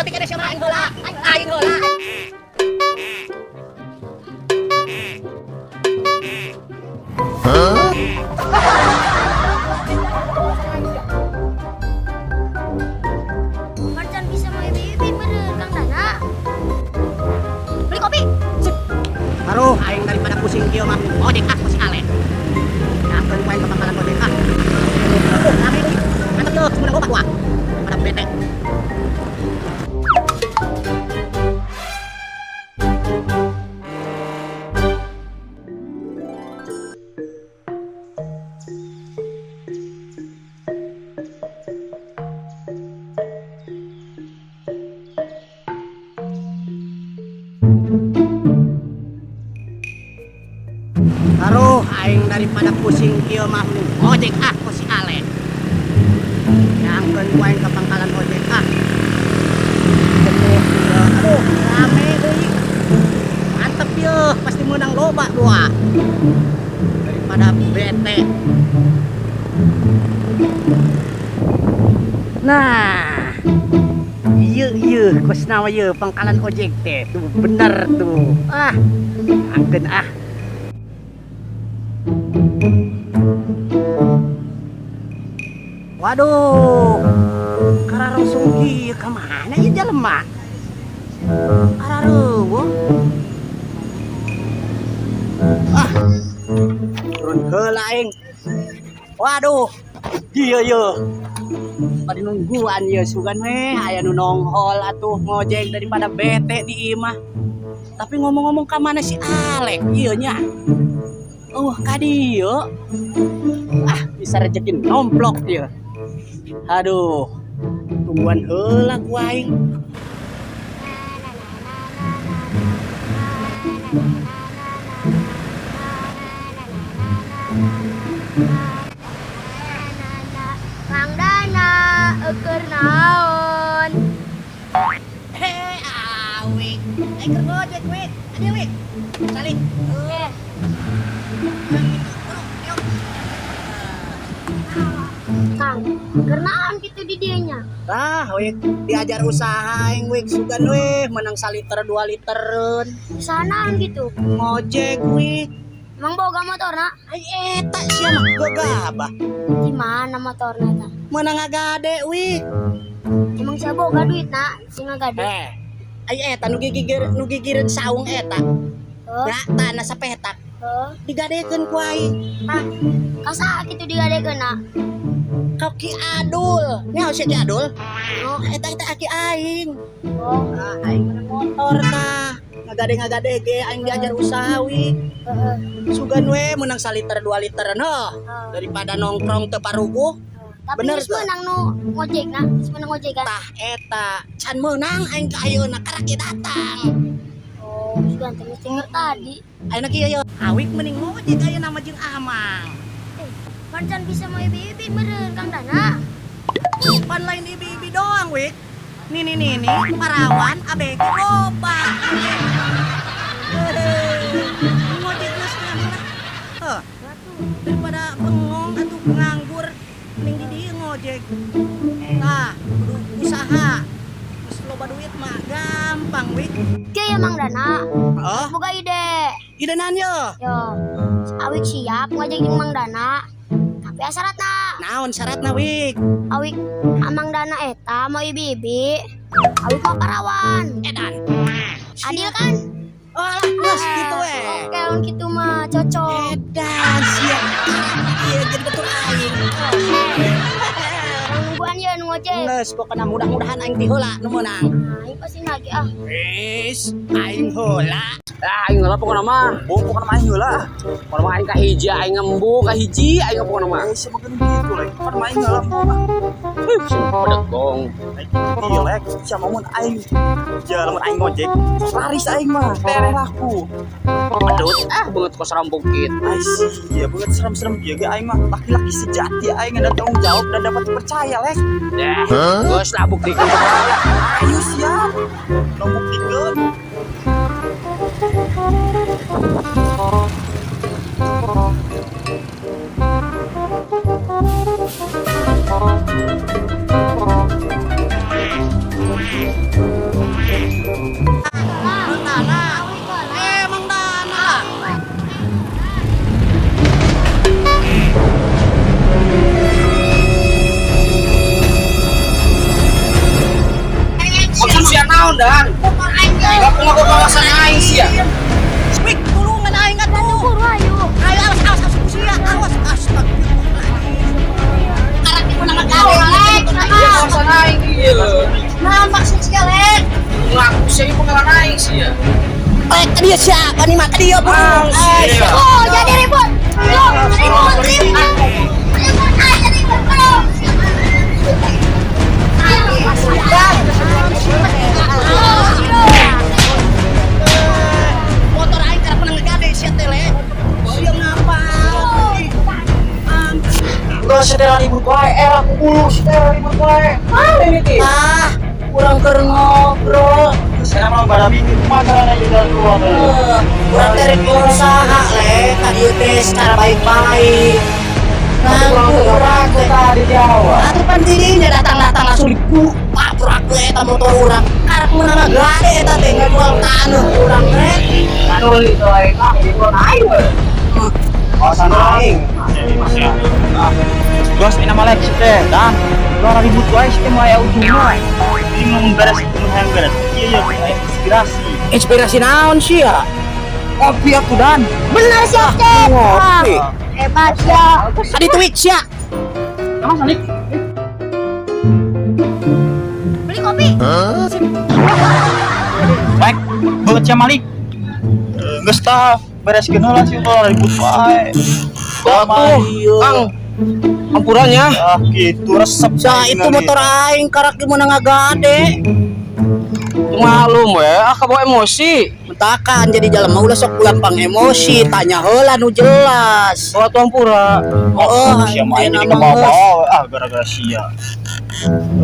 berarti kada siapa aing heula. Aing heula. Marjan bisa mau ibu-ibu bener Kang Dana. Beli kopi. Aduh, aing daripada pusing kieu mah ojek ah si Ale. Nyampeun poe ke pangkalan ojek ah. Amin. Mantap tuh, sebenarnya obat gua. Daripada bete. Aduh, aing daripada pusing kieu mah ojek ah ku si Ale. Nyampeun poe ke pangkalan ojek ah. Aduh, rame deui. Mantep ye, pasti menang loba dua. Daripada bete. Nah, iya, kos nama ye pangkalan ojek teh. Tuh bener tuh. Ah, angkeun ah. Waduh, kararong sungki kemana ya jelema? Karareueuh. Ah, turun heula aing. Waduh, dieu ye. Pada nungguan ye sugan we, aya nu nongol atuh ngojek daripada bete di imah. Tapi ngomong-ngomong ka mana si Alek ieu nya? Ka dieu. Ah, bisa rejekin nomplok dia. Aduh, tungguan heula ku aing. Kang Dana, keur naon? Hei, awik. Aing keur ngojek, wik. Ade, wik. Salih. Kang, keur naon kitu di dieu nya? Tah, wik, diajar usaha aing wik sugan weh menang 1 liter 2 litereun. Sanaan gitu. Ngojek wik. Emang boga motorna? Ai eta sia mah gegabah. Di mana motorna ta? Meunang ngagade wik. Emang sia boga duitna sing ngagade. Ai eta nu gigireun saung eta. Heuh. Ya, tanah sapetak. Heuh. Digadekeun ku aing. Hah? Kasaha kitu digadekeunna? Ki Adul. Nyaho si Ki Adul? Oh, Eta aki aing. oh. Aing meunang motor tah. Ngagade ge aing diajar usaha wik. Heeh. Sugan we menang 1 liter 2 literan daripada nongkrong teu paruguh. Tapi Bener geus tuh. meunang nu ngojekna, geus meunang ngojekan. Tah eta can meunang aing ka ayeuna karaki datang. Oh, sudah terus denger tadi. Ayeuna kieu ye. Awik mending ngojek ayeuna mah jeung Amang. Marjan bisa mau ibu-ibu meureun Kang Dana. Pan lain ibi-ibi doang wik. Nih parawan ABG loba. Ngojek geus lah. Daripada bengong atuh nganggur mending di dieu ngojek. Tah, kudu usaha. Geus loba duit mah gampang wik. Oke ya Mang Dana. Oh, Boga ide. ide naon ye? Yo, awik siap ngojek jeung Mang Dana. Tapi syaratna, Naon syaratna wik? awik Mang Dana eta mau ibu-ibu. Awik mau parawan. Edan. Adil kan? Oh, geus kitu we. Oke, lawan kitu mah cocok. Edan siap. Iya jadi betul aing. Nungguan ya nu ngojek. Geus pokona mudah-mudahan aing ti heula nu meunang. Nah, ini pasti lagi ah. Wis, aing heula. Aing heula pokona mah, pokona mah aing heula. Pokona mah aing ka hiji aing ngembu, ka hiji aing pokona mah. Siapa kan gitu lek. Pokona mah aing heula. Pedeg gong. Iya lek, siapa mun aing. Ya lamun aing ngojek, laris aing mah, tereh laku. Pedut banget kos rampungkit. Iya banget serem-serem dia ge aing mah laki-laki sejati aing ada tanggung jawab dan dapat dipercaya lek. Geus lah buktikeun. Ayo siap. Nu buktikeun. Emang dana. Maksud sia naon dan? Gak pengen kawasan aing sia. Wih, tulungan aing kan tuh. Buru ayo. Ayo awas usia, awas astagfirullah. Karek di mana ngagawe. Kawasan aing ieu. Nah, maksud sekali. Ngaku sih pengelan aing sia. Tadi siapa nih maka dia bro. Oh, jadi ribut. Ribut. Ayo ribut, bro. Motor aing karena pernah ngegade sia tele. Sia ngapa? Udah sedang ribut wae, era puluh sedang ribut wae. Mana ini ti? Kurang keur ngobrol. Saya mau pada bikin makanan aja dan keluar. Kurang dari usaha le, tadi teh secara baik-baik. Kurang tadi Jawa. Atuh pan dirinya datang-datang langsung dibuka purak teh eta motor urang. Karek meunang gade eta teh ngajual taneuh urang teh. Anu itu aing itu aing we. Kawasan aing. Bos, ini nama lagi teh, dan luar ribut wae sih mau aya ujungnya. Ini mau beres, mau beres. Iya, inspirasi. Inspirasi naon sih ya? Kopi aku dan. Benar sih, Cep. Ngopi. Hebat ya. Tadi Twitch ya. Emang Sanik? Beli kopi. Baik, buat Cik Malik. Geus tah bereskeun heula sih luar ribut wae. Kang, ampurannya. Ah, gitu resep. Sa itu motor aing karek di meunang ngagade. Malum we, kebawa emosi. Mentakan jadi jalan mau ulah sok gampang emosi, tanya heula nu jelas. Oh, tuang pura. Oh, Sia mah ayeuna jadi mah geus. kebawa gara-gara sia.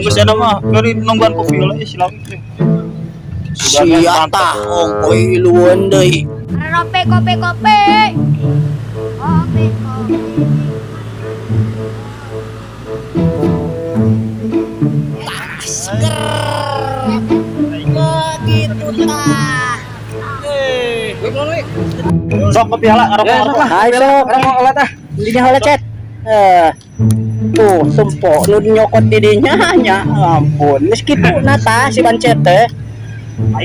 Geus ada mah dari nungguan kopi heula silang teh. Sia tah ongkoy ilueun deui. Kopi, kopi, kopi. Kopi, kopi. Begitu tah. Sok kopi heula ngarok. Hai sok, Orang mau tah. dinya heula cet. Tuh sempo nu nyokot di dinya nya ampun. Geus kituna tah si bancet teh.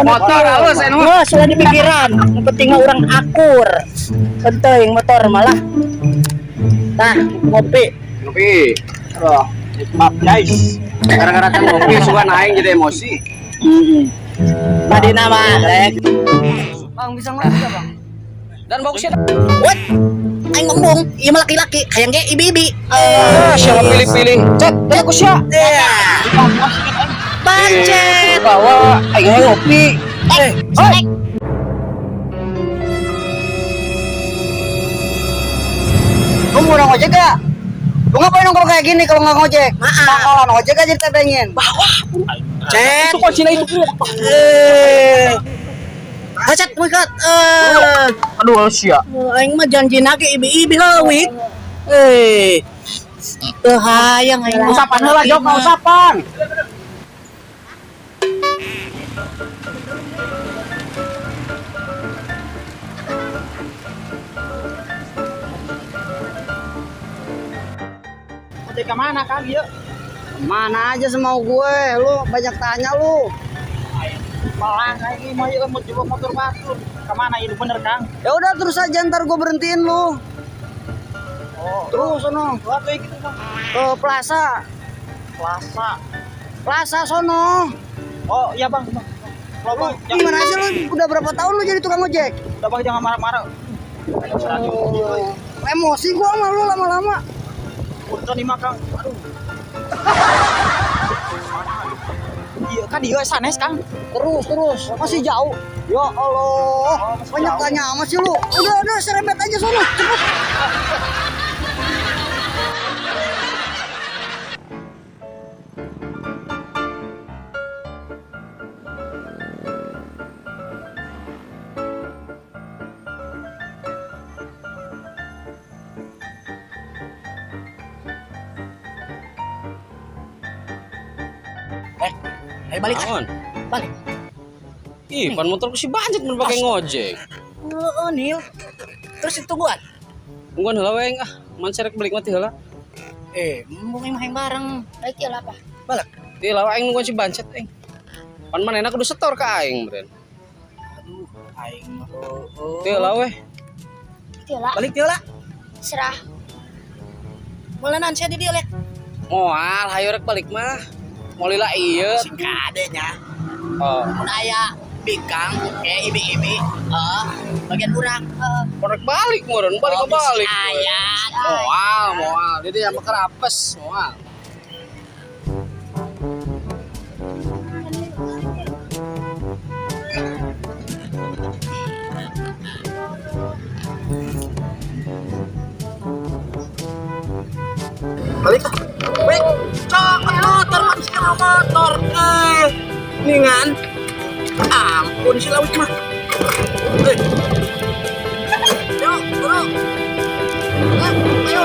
Motor halus anu. Wah, sudah di pikiran. Yang penting mah urang akur. Penting motor malah. Tah, ngopi. Ngopi. Oh, maaf guys. Gara-gara teh ngopi suka naik jadi emosi. Tadi nama Lek. Bang bisa ngopi Bang. Dan bagusnya What? Aing ngomong, iya mah laki-laki, kayak ge ibi-ibi. siapa pilih-pilih. Cet, teh aku sia. Bancet. Bawa aing ngopi. Snack. Lu mau ngojek gak? Lu ngapain nongkrong kayak gini kalau nggak ngojek? Maaf. Kalau ngojek aja ditebengin. Cet. Itu kunci itu. Cet, mangkat. Aduh sia. Aing mah janji nage ibi-ibi leuwih. Teu hayang aing. Usapan heula jawab ka usapan. Ngojek ke mana Kang ieu? Mana aja semau gue, lu banyak tanya lu. Malah lagi mau ieu mau coba motor batur. Ke mana itu bener Kang? Ya udah terus aja ntar gue berhentiin lu. Oh, Terus sono buat kayak gitu Bang. ke plaza. Plaza. Plaza sono. Oh, iya Bang. Lu Bang, gimana sih lu? Udah berapa tahun lu jadi tukang ojek? udah Bang jangan marah-marah. Emosi gua sama lu lama-lama. Punten nih Kang. Aduh. Iya kan dia sanes Kang. Terus masih jauh. Ya Allah, banyak tanya amat sih lu. Udah serempet aja sono, cepet. Ayo balik. Naon? Balik. Ih, pan motor si banyak mun pakai ngojek. Oh, Nil. Terus itu buat? Mungkin heula weng man serek balik mati heula. Mau main bareng. Baik ya lah, Pak. Balik. Ieu lawa aing nungguan si bancet aing. Pan manehna kudu setor ka aing, Bren. Aduh, aing mah. Teu lah weh. Ya lah, Balik dia lah. serah. Malenan sia di dia le. Moal, hayu rek balik mah. Molila ieu. Sing kadenya. Oh, Mun aya bikang, ibi-ibi, bagian urang. korek balik meureun, balik Oh, ke balik. aya. Moal. Jadi yang kerapes, moal. Balik. Wek, cokot motor man sila motor. Ningan. Ampun si lawit mah. Yuk, bro. Ayo.